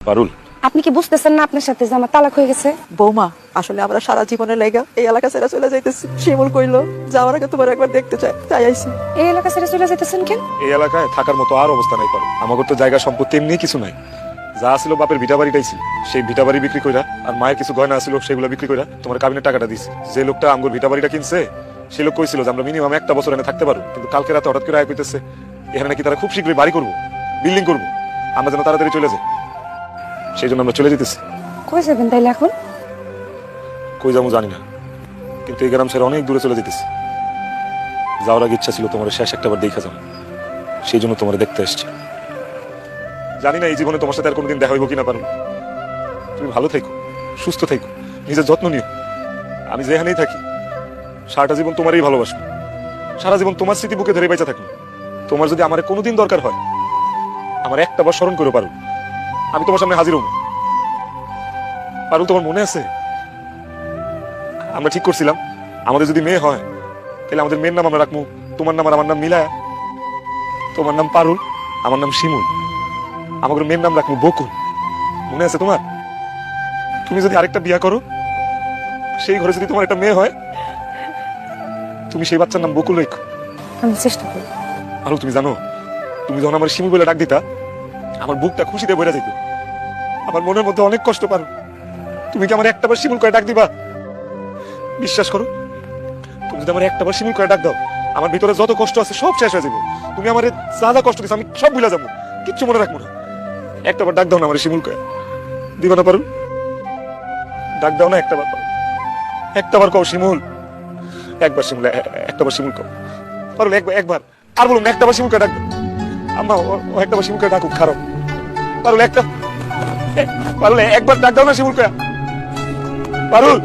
পারুল, আপনি কি বুঝতেছেন না আপনার সাথে যে আমার তালাক হয়ে গেছে? বৌমা, আসলে আমরা সারা জীবনের লাইগা এই এলাকা ছেড়ে চলে যাইতেছি। শিমুল কইলো যাওয়ার আগে তোমার একবার দেখতে চাই, তাই আইছি। এই এলাকা ছেড়ে চলে যেতেছেন কেন? এই এলাকায় থাকার মতো আর অবস্থা নাই পারুল। আমাদের তো জায়গা সম্পত্তি এমনি কিছু নাই। যা ছিল বাপের ভিটা বাড়িটাই ছিল, সেই ভিটা বাড়ি বিক্রি কইরা আর মায়ের কিছু গয়না ছিল সেগুলো বিক্রি কইরা তোমার কাবিনের টাকাটা দিছি। যে লোকটা আমগোর ভিটা বাড়িটা কিনছে সে লোক কইছিল যে আমরা মিনিমাম একটা বছর এনে থাকতে পারবো, কিন্তু কালকে রাতে হঠাৎ করে আয় কইতেছে এখানে নাকি তারা খুব শীঘ্রই বাড়ি করবো, বিল্ডিং করবো, আমরা যেন তাড়াতাড়ি চলে যাই। সেই জন্য আমরা চলে যেতেছি। কই যাবেন তাইলে এখন? কই যাবো জানি না, কিন্তু এই গ্রাম ছেড়ে অনেক দূরে চলে যেতেছি। যাওয়ার আগে ইচ্ছা ছিল তোমার শেষ একটাবার দেখা যাবো, সেই জন্য তোমার দেখতে এসছি। জানি না এই জীবনে তোমার সাথে আর কোনোদিন দেখা হইব কিনা। পারুল, তুমি ভালো থেকো, সুস্থ থেকো, নিজের যত্ন নিও। আমি যেখানেই থাকি সারাটা জীবন তোমারই ভালোবাসবো, সারা জীবন তোমার স্মৃতি বুকে ধরে বেঁচে থাকবো। তোমার যদি আমার কোনোদিন দরকার হয় আমার একটা বার স্মরণ করে পারুল, আমি তোমার সামনে হাজির হব। পারুল, তোমার মনে আছে আমরা ঠিক করছিলাম আমাদের যদি মেয়ে হয় তাহলে আমাদের মেয়ের নাম আমরা রাখবো তোমার নাম আর আমার নাম মিলায়া। তোমার নাম পারুল, আমার নাম শিমুল, আমাদের মেয়ের নাম রাখবো বকুল। মনে আছে তোমার? তুমি যদি আরেকটা বিয়া করো, সেই ঘরে যদি তোমার একটা মেয়ে হয়, তুমি সেই বাচ্চার নাম বকুল রেখো। আমি চেষ্টা করব। পারুল, তুমি জানো তুমি যখন আমার শিমুল বলে ডাক দিতা আমার বুকটা খুশিতে ভরে যেত। আমার মনের মধ্যে অনেক কষ্ট। পারো, তুমি কি আমার একটাবার শিমুল করে ডাক দিবা? বিশ্বাস করো, তুমি যদি আমার একটাবার শিমুল করে ডাক দাও আমার ভিতরে যত কষ্ট আছে সব শেষ হয়ে যাবে। তুমি আমার যা যা কষ্ট দিচ্ছ আমি সব ভুলে যাবো, কিচ্ছু মনে রাখবো না। একটাবার ডাক দাও না আমার শিমুল করে, দিবা না? পারুল, ডাক দাও না একটাবার। পারুল, একটাবার কও শিমুল, একবার শিমুল, একটাবার শিমুল কও। পারুল, একবার আর বলুন একটাবার শিমুল করে ডাক দাও। আম্মা ও একটাবার শিমুল করে ডাকুক, খারাপ। পারুল, পারুল একবার ডাক দাও না শিমুল করে। পারুল।